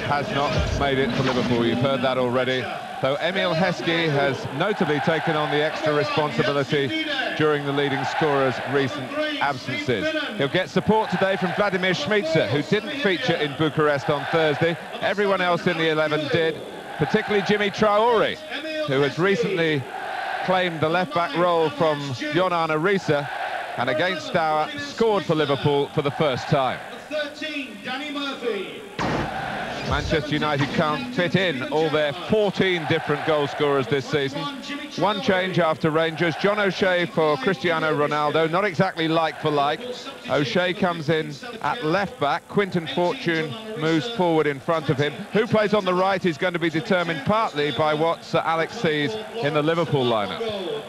has not made it for Liverpool. You've heard that already. Though Emil Heskey has notably taken on the extra responsibility during the leading scorer's recent absences. He'll get support today from Vladimir Šmicer, who didn't feature in Bucharest on Thursday. Everyone else in the 11 did, particularly Jimmy Traore, who has recently claimed the left-back role from Yonan Arisa, and against Stour scored for Liverpool for the first time. Manchester United can't fit in all their 14 different goal scorers this season. One change after Rangers, John O'Shea for Cristiano Ronaldo, not exactly like for like. O'Shea comes in at left-back, Quinton Fortune moves forward in front of him. Who plays on the right is going to be determined partly by what Sir Alex sees in the Liverpool lineup.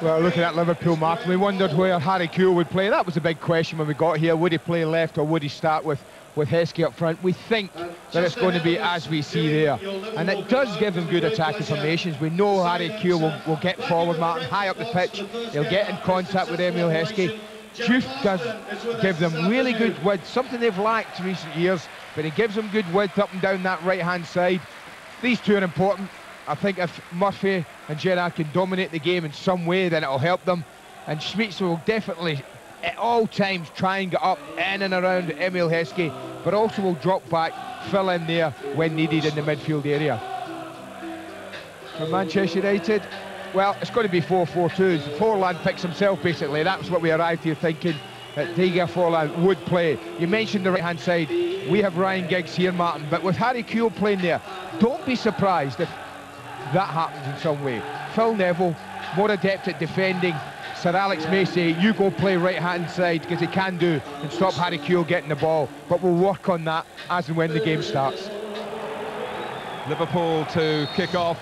Well, looking at Liverpool, Martin, we wondered where Harry Kewell would play. That was a big question when we got here. Would he play left or would he start with Heskey up front? We think that it's going to be as we see there. And it does give him good attacking formations. We know Harry Kewell will get forward, Martin, high up the pitch. He'll get in contact with Emil Heskey. Diouf does give them really good width, something they've lacked in recent years, but he gives them good width up and down that right-hand side. These two are important. I think if Murphy and Gerrard can dominate the game in some way, then it'll help them. And Schmitz will definitely, at all times, try and get up in and around Emil Heskey, but also will drop back, fill in there when needed in the midfield area. For Manchester United, well, it's going to be 4-4-2. Forlan picks himself, basically. That's what we arrived here thinking, that Diego Forlan would play. You mentioned the right-hand side. We have Ryan Giggs here, Martin, but with Harry Kewell playing there, don't be surprised if that happens in some way. Phil Neville, more adept at defending. Sir Alex may say, you go play right-hand side, because he can do, and stop Harry Kewell getting the ball. But we'll work on that as and when the game starts. Liverpool to kick off.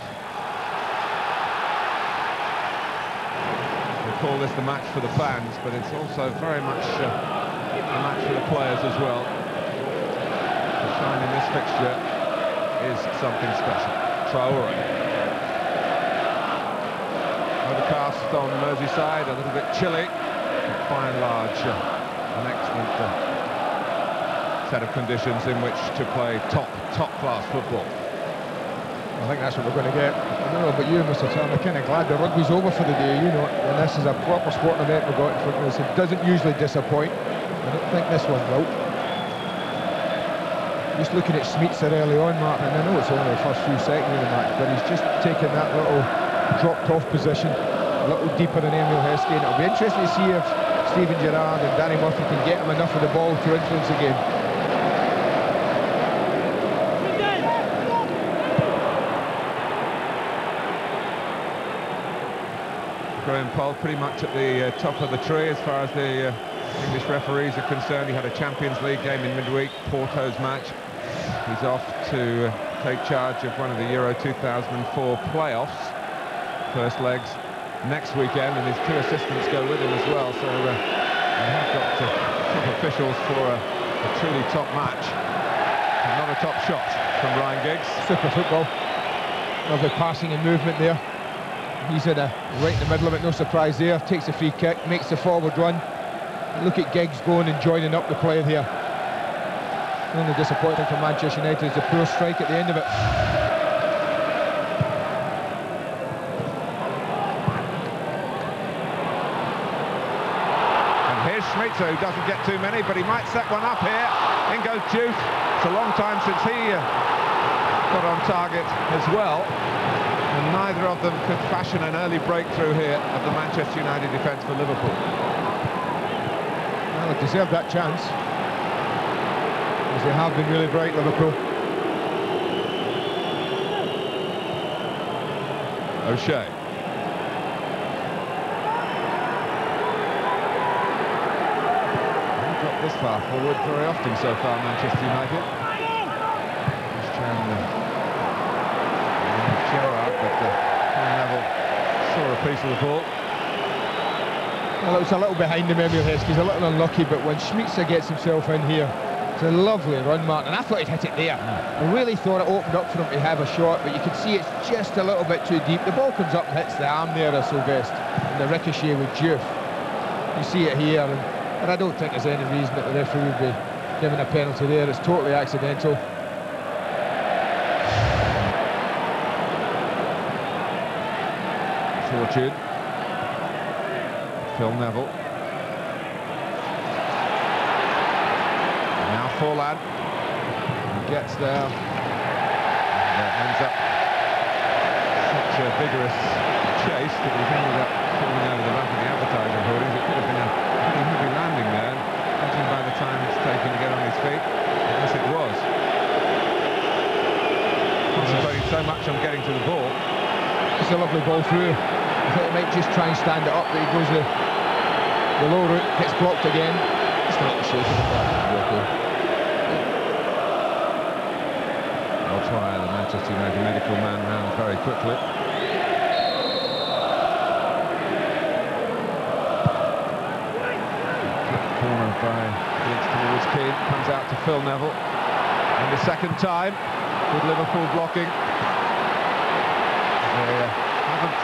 We call this the match for the fans, but it's also very much a match for the players as well. The shine in this fixture is something special. Traore. Overcast on Merseyside, a little bit chilly, but by and large an excellent set of conditions in which to play top-class football. I think that's what we're going to get. I don't know about you, Mr. Turner, I'm kind of glad the rugby's over for the day, you know, and this is a proper sporting event we've got in front of us. It doesn't usually disappoint. I don't think this one will. Just looking at Schmitzer early on, Martin, and I know it's only the first few seconds of the match, but he's just taken that little dropped-off position a little deeper than Emil Heskey, and it'll be interesting to see if Steven Gerrard and Danny Murphy can get him enough of the ball to influence the game. Graham Poll pretty much at the top of the tree as far as the English referees are concerned. He had a Champions League game in midweek, Porto's match. He's off to take charge of one of the Euro 2004 playoffs. First legs next weekend, and his two assistants go with him as well. So we have got top officials for a truly top match. Another top shot from Ryan Giggs. Super football. Lovely passing and movement there. He's in right in the middle of it, no surprise there. Takes a free kick, makes the forward run. And look at Giggs going and joining up the play here. The only disappointing for Manchester United is the poor strike at the end of it. And here's Schmitzer, who doesn't get too many, but he might set one up here. In goes Diouf. It's a long time since he got on target as well. And neither of them could fashion an early breakthrough here of the Manchester United defence for Liverpool. Well, they deserved that chance, as they have been really bright, Liverpool. O'Shea. Haven't got this far forward very often so far, Manchester United. Gerrard, but Neville saw a piece of the ball. Well, it was a little behind him, Emil Heskey's a little unlucky, but when Schmitzer gets himself in here, it's a lovely run, Martin, and I thought he'd hit it there. I really thought it opened up for him to have a shot, but you can see it's just a little bit too deep. The ball comes up and hits the arm there of Sylvestre, and the ricochet with Diouf. You see it here, and I don't think there's any reason that the referee would be giving a penalty there. It's totally accidental. Fortune. Phil Neville. Now Forlan. He gets there. And ends up such a vigorous chase that he's ended up falling over the back of the advertising hoardings. It could have been a pretty heavy landing there, judging by the time it's taken to get on his feet. Yes, it was. Concentrating so much on getting to the ball. It's a lovely ball through. I think he might just try and stand it up, but he goes the low route, gets blocked again. It's not a shake of the I'll try the Manchester United medical man round very quickly. Corner by Giggs towards Keane, comes out to Phil Neville. And the second time, with Liverpool blocking. They haven't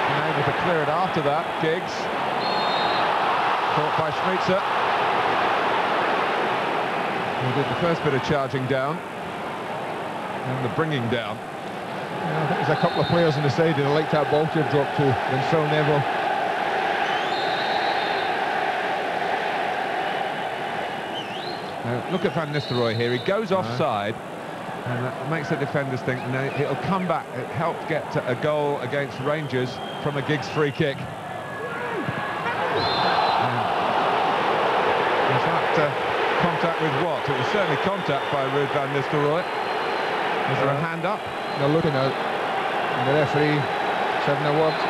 been able to clear it after that. Giggs, caught by Schmitzer. He did the first bit of charging down, and the bringing down. Yeah, I think there's a couple of players on the side who'd like that ball to have dropped to than Phil Neville. Now, look at Van Nistelrooy here. He goes offside, and that makes the defenders think, no, it'll come back. It helped get a goal against Rangers from a Giggs free kick. Was that contact with what? It was certainly contact by Ruud van Nistelrooy. Was there a hand up? They're looking out. And the referee, 7 awards.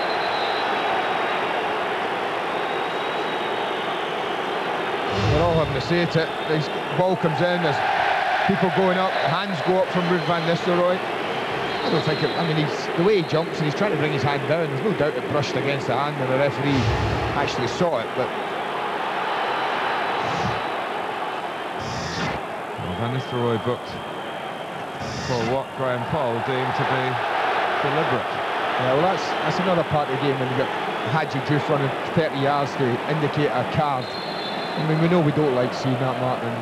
They're all having to say it. This ball comes in, there's people going up, hands go up from Ruud van Nistelrooy. I don't think it, I mean, the way he jumps and he's trying to bring his hand down, there's no doubt it brushed against the hand and the referee actually saw it, but... Well, Van Nistelrooy booked for what Graham Poll deemed to be deliberate. Yeah, well, that's another part of the game when you got Hadji just running 30 yards to indicate a card. I mean, we know we don't like seeing that, Martin.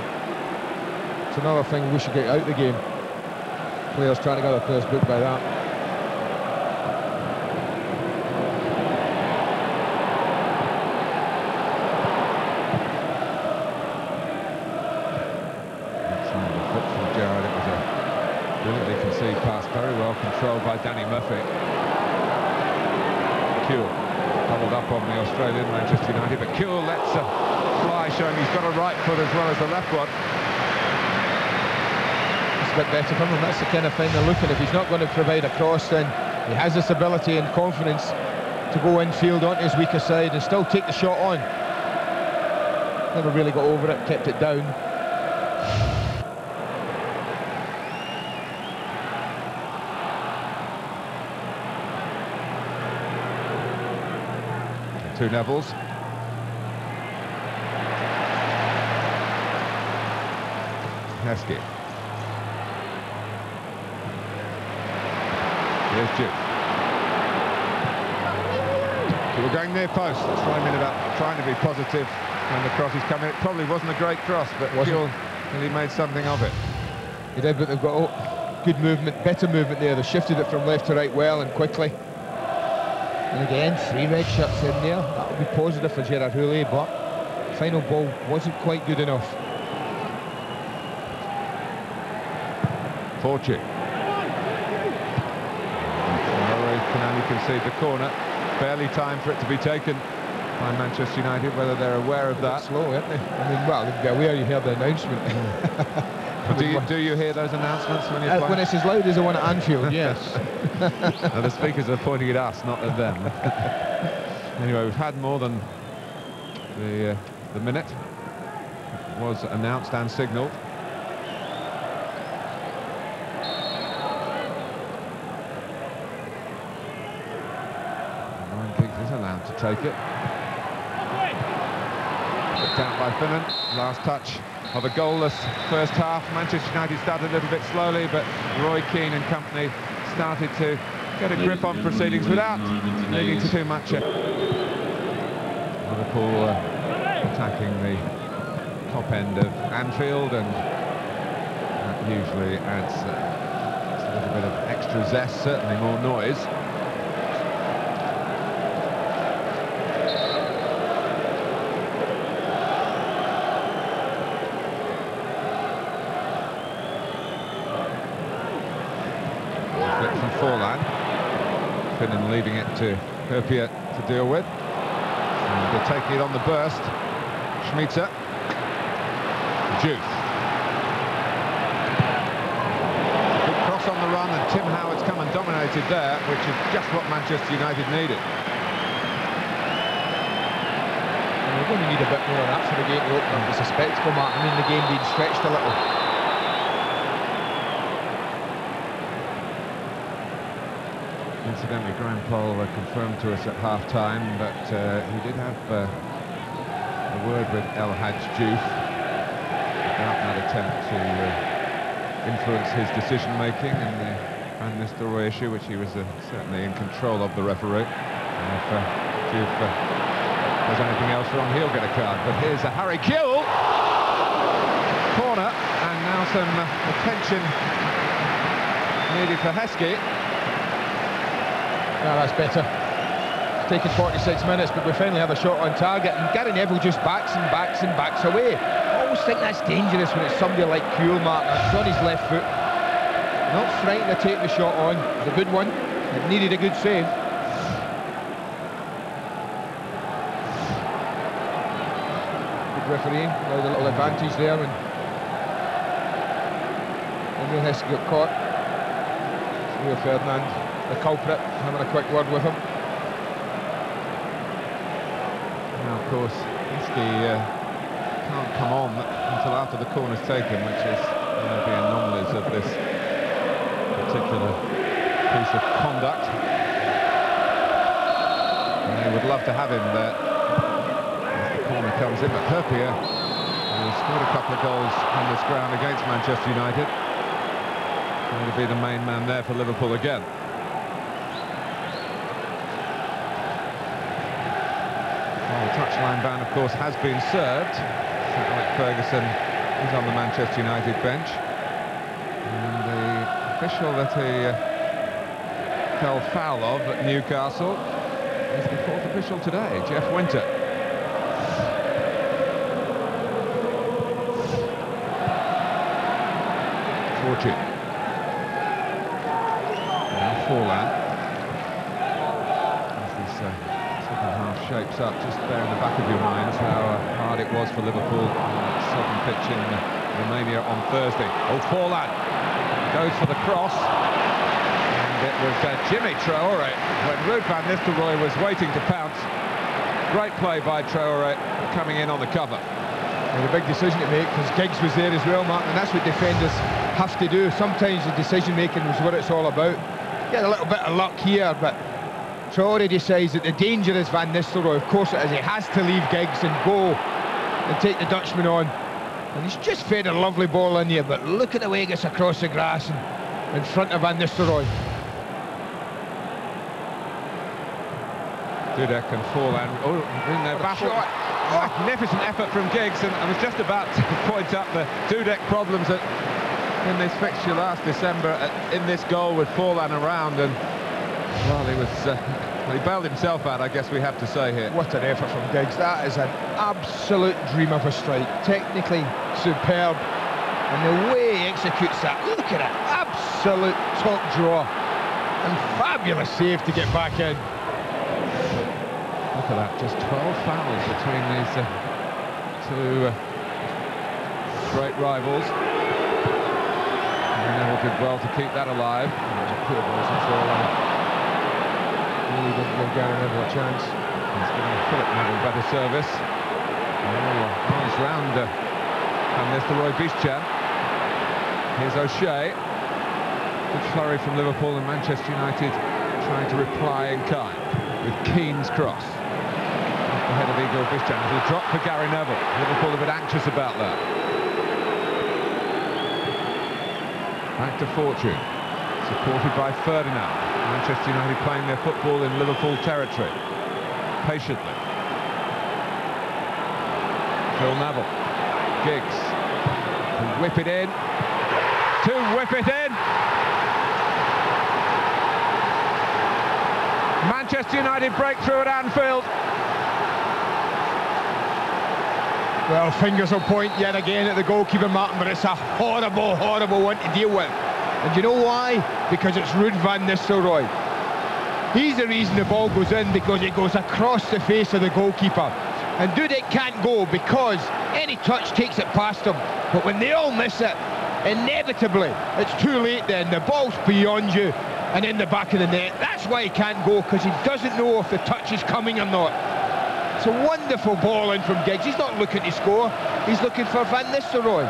It's another thing we should get out of the game. Players trying to get their players booked by that. Outside the foot from Gerrard, it was a brilliantly conceived pass, very well controlled by Danny Murphy. Kuehl doubled up on the Australian, Manchester United, but Kuehl lets a fly, showing he's got a right foot as well as the left one. It's a bit better from him. That's the kind of thing they're looking. If he's not going to provide a cross, then he has this ability and confidence to go infield onto his weaker side and still take the shot on. Never really got over it, kept it down. Two Nevilles. Heskey. Here's Duke. We're going near post. That's what I mean about trying to be positive when the cross is coming. It probably wasn't a great cross, but Kuehl really made something of it. He did, but they've got good movement, better movement there. They shifted it from left to right well and quickly. And again, 3 red shirts in there. That would be positive for Gerard Houllier, but the final ball wasn't quite good enough. Fortune. Murray can only concede the corner. Barely time for it to be taken by Manchester United, whether they're aware of that. Slow, aren't they? I mean, well, they'd be aware. You heard the announcement. Do you hear those announcements when you're playing? When it's as loud as the one at Anfield, yes. Now, the speakers are pointing at us, not at them. Anyway, we've had more than the minute. It was announced and signalled. Ryan Giggs is allowed to take it. Put down by Finnan. Last touch of a goalless first half. Manchester United started a little bit slowly, but Roy Keane and company started to get a grip on proceedings without leading to too much. Liverpool attacking the top end of Anfield, and that usually adds a little bit of extra zest, certainly more noise. Flip from Forlan. Finnan leaving it to Herpia to deal with. And they're taking it on the burst. Schmitzer. Juice. Good cross on the run, and Tim Howard's come and dominated there, which is just what Manchester United needed. We're going to need a bit more of that for the game to open up. It's a spectacle, Mark. I mean, the game being stretched a little. Incidentally, Graham Poll confirmed to us at half-time, but he did have a word with El Hadj Diouf about that attempt to influence his decision-making in the Van Nistelrooy issue, which he was certainly in control of, the referee. And if Diouf does anything else wrong, he'll get a card. But here's a Harry Kewell corner, and now some attention needed for Heskey. No, that's better. It's taken 46 minutes, but we finally have a shot on target, and Gary Neville just backs and backs and backs away. I always think that's dangerous when it's somebody like Kewell, Mark. That's on his left foot. Not frightened to take the shot on. It's a good one. It needed a good save. Good refereeing. Now the little advantage there when Emil Heskey got caught. Rio Ferdinand, the culprit, having a quick word with him. Now, of course, Heskey can't come on until after the corner's taken, which is one of the anomalies of this particular piece of conduct. And they would love to have him there as the corner comes in, but Herpia, who scored a couple of goals on this ground against Manchester United, going to be the main man there for Liverpool again. Well, the touchline ban, of course, has been served. Sir Alec Ferguson is on the Manchester United bench. And the official that he fell foul of at Newcastle is the fourth official today, Jeff Winter. Fortune. Forlan. As this second half shapes up, just bear in the back of your minds how hard it was for Liverpool on that southern pitch in Romania on Thursday. Oh, Forlan goes for the cross, and it was Jimmy Traoré when Ruud van Nistelrooy was waiting to pounce. Great play by Traoré coming in on the cover. And a big decision to make, because Giggs was there as well, Mark, and that's what defenders have to do. Sometimes the decision-making is what it's all about. Get a little bit of luck here, but Traoré decides that the danger is Van Nistelrooy. Of course it is. He has to leave Giggs and go and take the Dutchman on. And he's just fed a lovely ball in here, but look at the way he gets across the grass and in front of Van Nistelrooy. Dudek and Forlan. Oh, in their battle. Magnificent effort from Giggs, and I was just about to point out the Dudek problems in this fixture last December, in this goal with Forlan around, and well, he bailed himself out, I guess we have to say here. What an effort from Giggs. That is an absolute dream of a strike. Technically superb, and the way he executes that, look at it, absolute top draw, and fabulous save to get back in. Look at that, just 12 fouls between these two great rivals. Neville did well to keep that alive. Poor balls and Forlan. Really didn't give Gary Neville a chance. He's giving Philip Neville better service. Arms round Van Nistelrooy Bischan. Here's O'Shea. Good flurry from Liverpool, and Manchester United trying to reply in kind with Keane's cross. Off the head of Igor Bischan. It'll drop for Gary Neville. Liverpool a bit anxious about that. Back to Fortune, supported by Ferdinand. Manchester United playing their football in Liverpool territory, patiently. Phil Neville, Giggs, to whip it in, Manchester United breakthrough at Anfield. Well, fingers will point yet again at the goalkeeper, Martin, but it's a horrible, horrible one to deal with. And do you know why? Because it's Ruud van Nistelrooy. He's the reason the ball goes in, because it goes across the face of the goalkeeper. And Dudek can't go because any touch takes it past him. But when they all miss it, inevitably, it's too late then. The ball's beyond you and in the back of the net. That's why he can't go, because he doesn't know if the touch is coming or not. It's a wonderful ball in from Giggs. He's not looking to score. He's looking for Van Nistelrooy.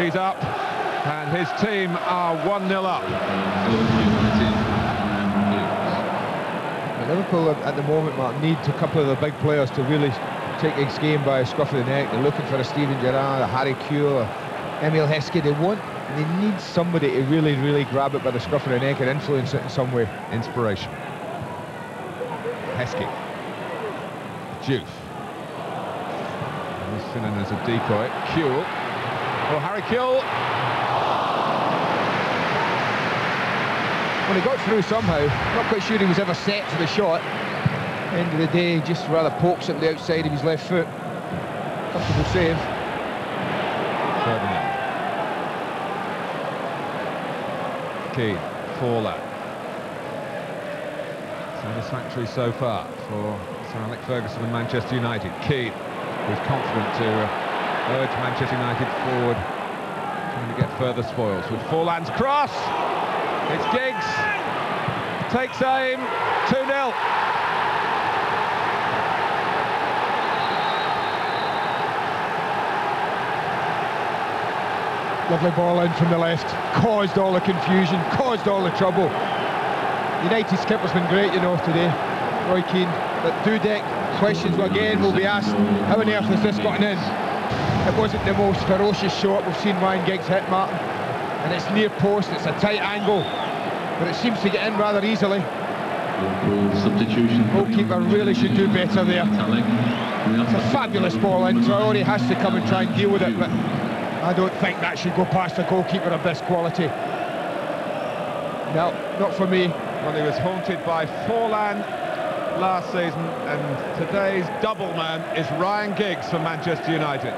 He's up, and his team are 1-0 up. Liverpool at the moment, Mark, need a couple of the big players to really take this game by a scruff of the neck. They're looking for a Steven Gerrard, a Harry Kewell, a Emile Heskey. They need somebody to really grab it by the scruff of the neck and influence it in some way. Inspiration. Heskey. Juve. He's in as a decoy. Kewell. Oh, Harry Kewell. Well, he got through somehow. Not quite sure he was ever set for the shot. End of the day, just rather pokes at the outside of his left foot. Comfortable save. Ferdinand. Keane. Forlan. Satisfactory so far for Sir Alex Ferguson and Manchester United. Keane, who's confident to urge Manchester United forward, trying to get further spoils with Forlan's cross. It's Giggs, takes aim, 2-0. Lovely ball in from the left, caused all the confusion, caused all the trouble. United's keeper's been great, you know, today, Roy Keane. But Dudek, questions again will be asked, how on earth has this gotten in? It wasn't the most ferocious shot we've seen Ryan Giggs hit, Martin. And it's near post, it's a tight angle, but it seems to get in rather easily. Substitution. Goalkeeper really should do better there. It's a fabulous ball in, Traore has to come and try and deal with it, but I don't think that should go past a goalkeeper of this quality. No, not for me. Well, he was haunted by Forlan last season, and today's double man is Ryan Giggs for Manchester United.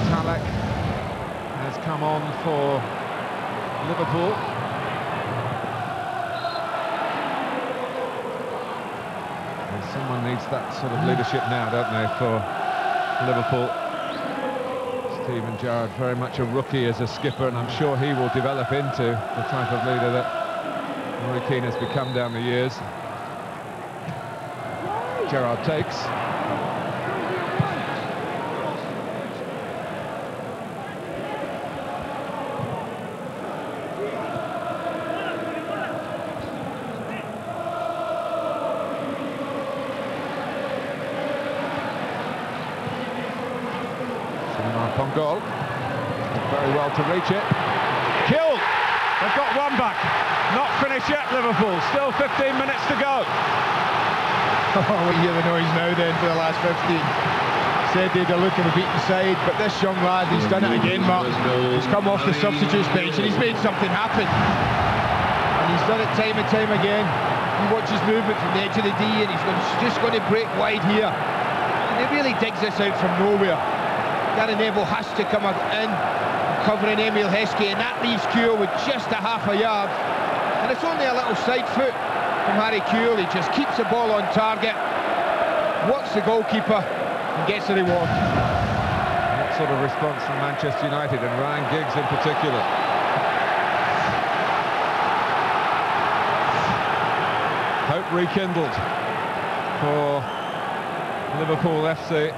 Talek has come on for Liverpool. And someone needs that sort of leadership now, don't they, for Liverpool. Steven Gerrard, very much a rookie as a skipper, and I'm sure he will develop into the type of leader that Roy Keane has become down the years. Gerrard takes. On goal, very well to reach it. Killed. They've got one back. Not finished yet, Liverpool. Still 15 minutes to go. We hear the noise now then for the last 15. Said they'd a look at the beaten side, but this young lad, he's done it again, Mark. He's come off the substitutes bench and he's made something happen. And he's done it time and time again. You watch his movement from the edge of the D, and he's just going to break wide here. And he really digs this out from nowhere. Gary Neville has to come in, covering Emile Heskey, and that leaves Kewell with just a half a yard. And it's only a little side foot from Harry Kewell. He just keeps the ball on target, works the goalkeeper, and gets the reward. What sort of response from Manchester United, and Ryan Giggs in particular? Hope rekindled for Liverpool FC.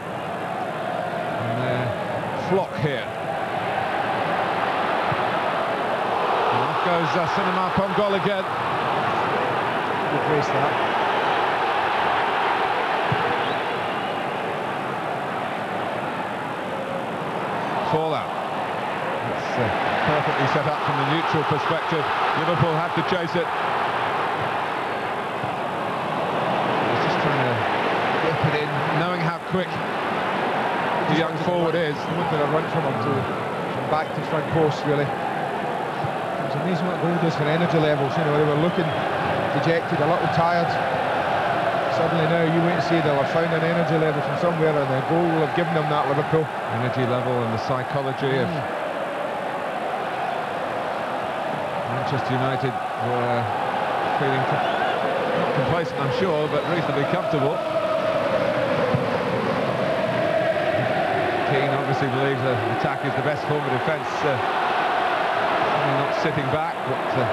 And their flock here. And off goes Cinema Pongol again. Good race that. Fallout. It's perfectly set up from the neutral perspective. Liverpool have to chase it. He's just trying to whip it in, knowing how quick the young forward is. Look at a run from him to back to front post, really. It's amazing what goal does for energy levels. You know, they were looking dejected, a little tired. suddenly now, you wait and see, they'll have found an energy level from somewhere, and the goal will have given them that, Liverpool. Energy level and the psychology of Manchester United were feeling not complacent, I'm sure, but reasonably comfortable. Keane obviously believes that attack is the best form of defence. Not sitting back, but he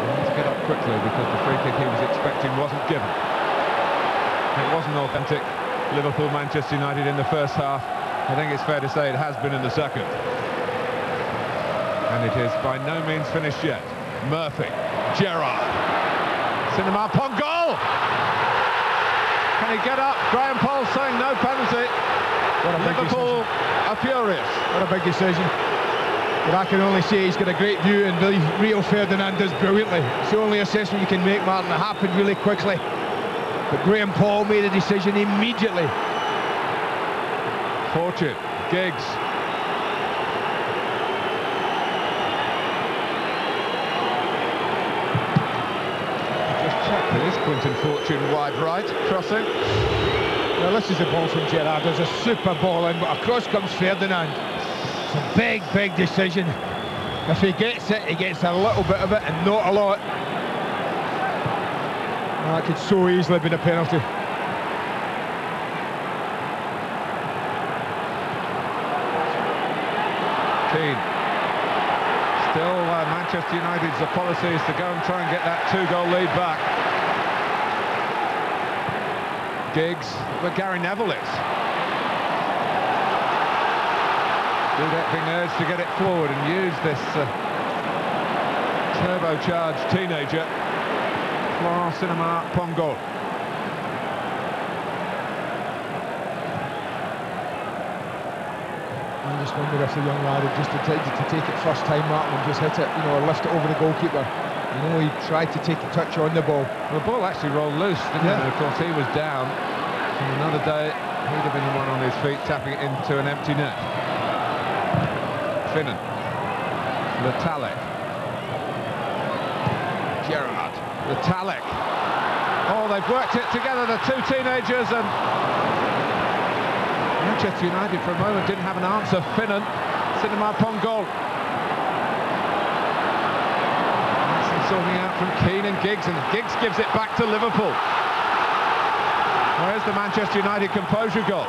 had to get up quickly because the free kick he was expecting wasn't given. It wasn't authentic Liverpool-Manchester United in the first half. I think it's fair to say it has been in the second. And it is by no means finished yet. Murphy, Gerrard, Cinema upon goal! Can he get up? Graham Poll saying no penalty. Liverpool are furious. What a big decision. But I can only say he's got a great view, and Rio Ferdinand does brilliantly. It's the only assessment you can make, Martin. It happened really quickly. But Graham Poll made a decision immediately. Fortune, Giggs. Just check, there is Quinton Fortune wide right, crossing. Now this is the ball from Gerrard. There's a super ball in, but across comes Ferdinand. It's a big, big decision. If he gets it, he gets a little bit of it and not a lot. That could so easily have been a penalty. Keane. Still Manchester United's policy is to go and try and get that two-goal lead back. Giggs, but Gary Neville is. Dudek being urged to get it forward and use this turbocharged teenager, Florent Cinema Pongo. I just wonder if the young lad had just decided to take it first time, Martin, and just hit it, you know, or lift it over the goalkeeper. You know, he tried to take a touch on the ball. Well, the ball actually rolled loose, didn't it? And of course, he was down. And another day, he'd have been the one on his feet, tapping it into an empty net. Finnan. Letalic. Gerrard. Letalic. Oh, they've worked it together, the two teenagers, and Manchester United for a moment didn't have an answer. Finnan. Cinema Pongo. Sorting out from Keane and Giggs gives it back to Liverpool. Where's the Manchester United composure goal?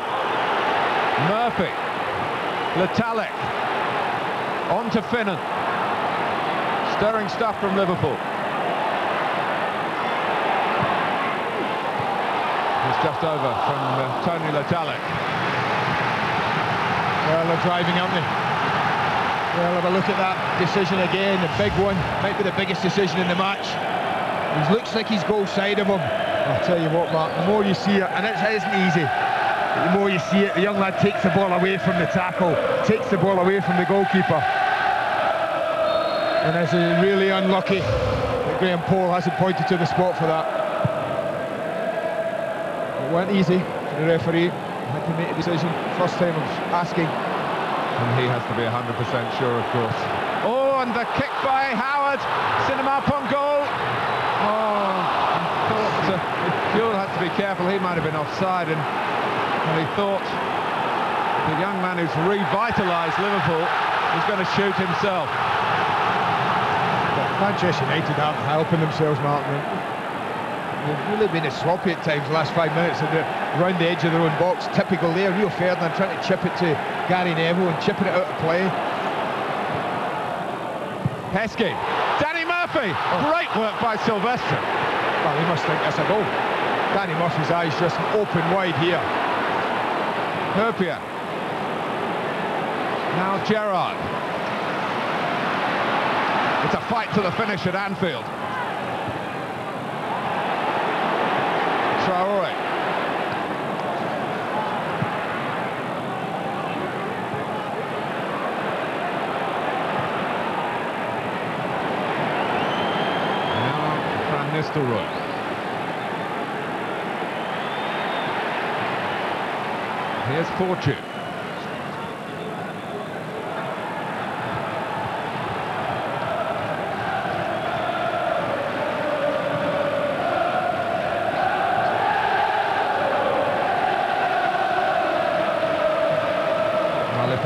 Murphy, Letalic, on to Finnan. Stirring stuff from Liverpool. It's just over from Tony Letalic. Well, they're driving, aren't they? Well, have a look at that decision again, the big one, might be the biggest decision in the match. He looks like he's goal side of him. I'll tell you what, Mark, the more you see it, and it isn't easy, the more you see it, the young lad takes the ball away from the tackle, takes the ball away from the goalkeeper. And it's really unlucky that Graham Poll hasn't pointed to the spot for that. It weren't easy for the referee, he had to make a decision, first time of asking. And he has to be 100% sure, of course. Oh, and the kick by Howard. Cinema Pongo. Oh, I thought Buell had to be careful. He might have been offside, and he thought the young man who's revitalised Liverpool was going to shoot himself. But Manchester United aren't helping themselves, Martin. They've really been sloppy at times the last 5 minutes, and they're around the edge of their own box. Typical there, Rio Ferdinand trying to chip it to Gary Neville and chipping it out of play. Heskey, Danny Murphy, great work by Sylvester. Well, he must think that's a goal. Danny Murphy's eyes just open wide here. Herpia. Now Gerrard. It's a fight to the finish at Anfield. Traore. Now Van Nistelrooy. Here's Fortune.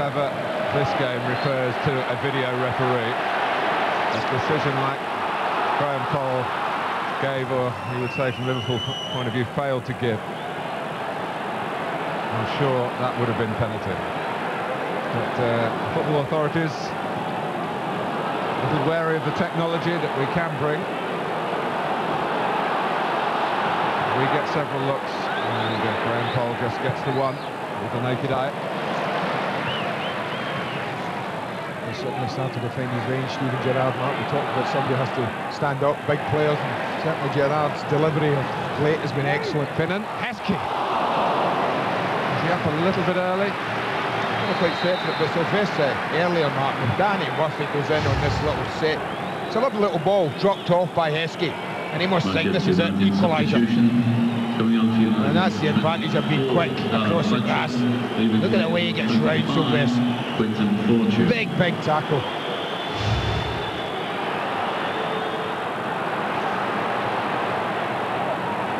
however, this game refers to a video referee. A decision like Graham Cole gave, or you would say from Liverpool point of view, failed to give. I'm sure that would have been penalty. But football authorities a little wary of the technology that we can bring. We get several looks, and Graham Cole just gets the one with the naked eye. He's certainly started to find his range, Steven Gerrard. Mark, we talked about somebody has to stand up, big players, and certainly Gerrard's delivery of late has been excellent. Finnan, Heskey. Is he up a little bit early? Not quite set for it, but Sylvester earlier, Mark, when Danny Murphy goes in on this little set. It's a lovely little ball dropped off by Heskey, and he must think this is it, equaliser. And that's the advantage of being quick across the grass. Look at the way he gets round Sylvester. Big, big tackle.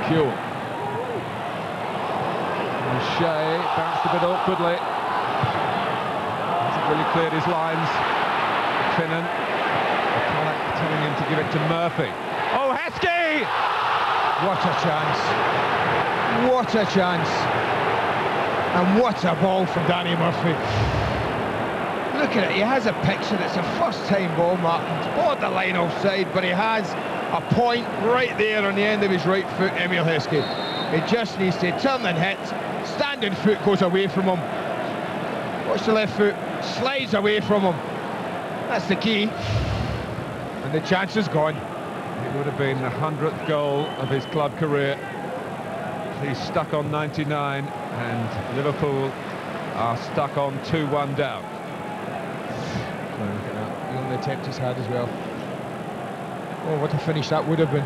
Kuehl. Shea bounced a bit awkwardly. Hasn't really cleared his lines. Finnan. McCulloch telling him to give it to Murphy. Oh, Heskey! What a chance. What a chance. And what a ball from Danny Murphy. Look at it, he has a picture. It's a first-time ball, Martin. It's borderline offside, but he has a point right there on the end of his right foot, Emile Heskey. He just needs to turn and hit. Standing foot goes away from him. Watch the left foot, slides away from him. That's the key. And the chance is gone. It would have been the 100th goal of his club career. He's stuck on 99, and Liverpool are stuck on 2-1 down. Look at that. The only attempt he's had as well. Oh, what a finish that would have been.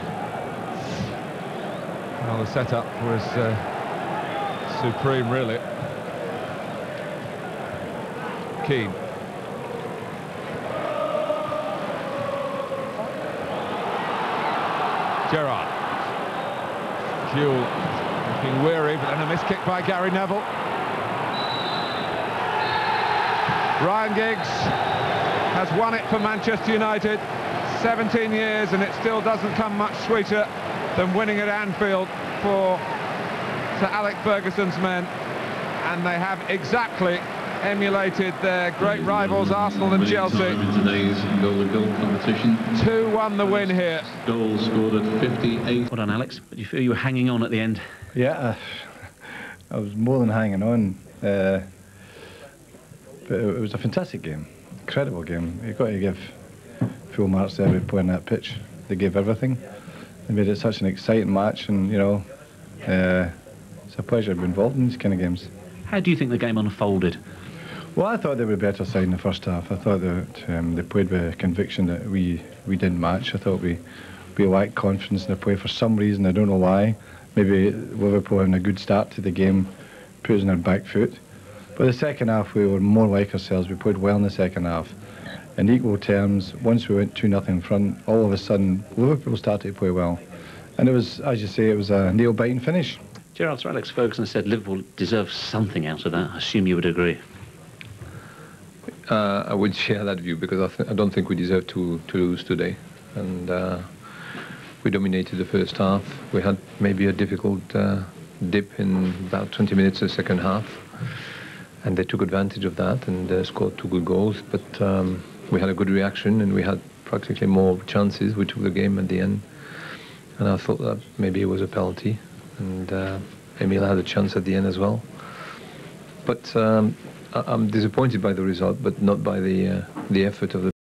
Well, the setup was supreme, really. Keane. Gerrard. Kuehl looking weary, but then a missed kick by Gary Neville. Ryan Giggs has won it for Manchester United. 17 years, and it still doesn't come much sweeter than winning at Anfield for Sir Alex Ferguson's men. And they have exactly emulated their great rivals Arsenal and Chelsea. Today's goal-to-goal competition. 2-1 the win here. Goal scored at 58. Well done, Alex. But you feel you were hanging on at the end? Yeah, I was more than hanging on. But it was a fantastic game, incredible game. You've got to give full marks to every player on that pitch. They gave everything. They made it such an exciting match, and you know, it's a pleasure to be involved in these kind of games. How do you think the game unfolded? Well, I thought they were a better side in the first half. I thought that they played with conviction that we didn't match. I thought we lacked confidence in their play for some reason. I don't know why. Maybe Liverpool having a good start to the game put us on our back foot. But the second half we were more like ourselves. We played well in the second half. In equal terms, once we went 2-0 in front, all of a sudden Liverpool started to play well. And it was, as you say, it was a nail-biting finish. Gerrard, Sir Alex Ferguson said Liverpool deserves something out of that. I assume you would agree. I would share that view, because I don't think we deserve to lose today. And we dominated the first half. We had maybe a difficult dip in about 20 minutes of the second half. And they took advantage of that and scored 2 good goals. But we had a good reaction, and we had practically more chances. We took the game at the end. And I thought that maybe it was a penalty. And Emile had a chance at the end as well. But I'm disappointed by the result, but not by the effort of the